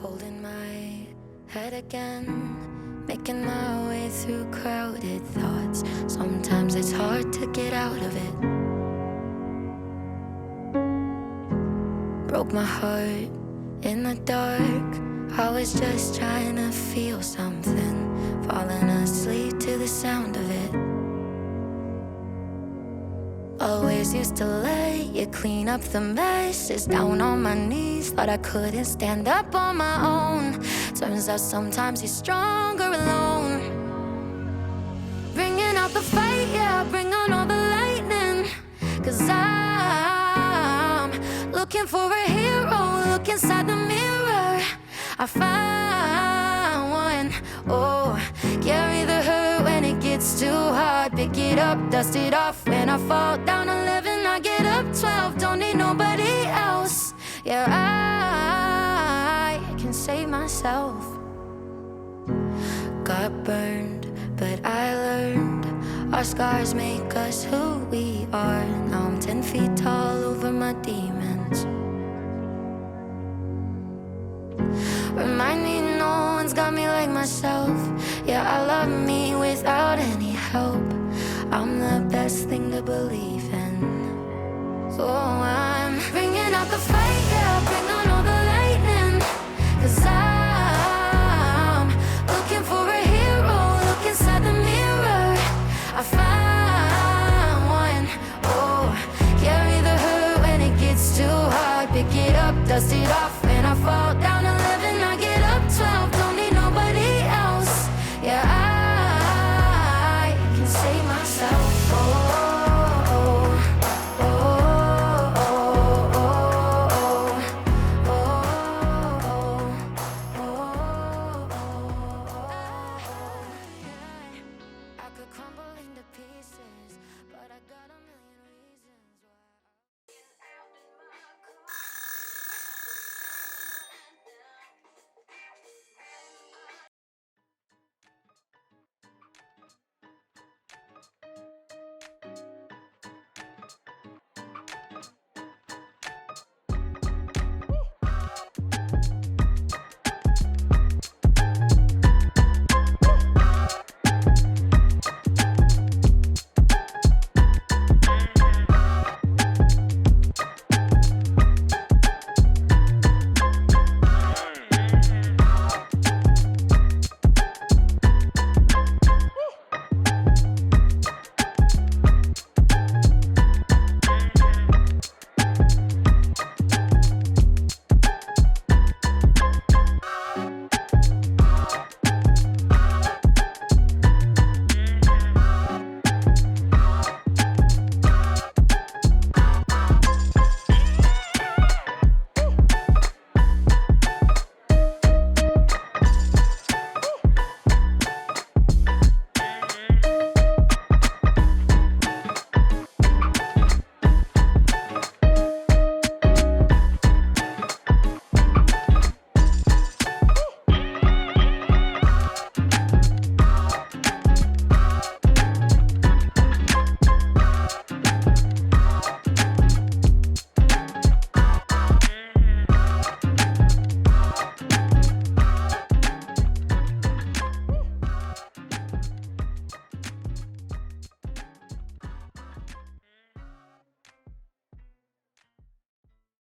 holding my head again, making my way through crowded thoughts. Sometimes it's hard to get out of it. Broke my heart in the dark. I was just trying to feel something, falling asleep to the sound of it. Always used to let you clean up the messes. Down on my knees, thought I couldn't stand up on my own. Turns out sometimes you're stronger alone. Bringing out the fight, yeah, bring on all the lightning. 'Cause I'm looking for a hero, look inside the mirror. I found one, oh, carry the hurt when it gets too hard. Pick it up, dust it off. When I fall down 11, I get up 12. Don't need nobody else. Yeah, I can save myself. Got burned, but I learned. Our scars make us who we are. Now I'm 10 feet tall over my demons. Remind me no one's got me like myself. Yeah, I love me without any help. I'm the best thing to believe in. So I'm bringing out the fight, yeah, bring on all the lightning. 'Cause I'm looking for a hero, look inside the mirror. I found one, oh, carry the hurt when it gets too hard. Pick it up, dust it off.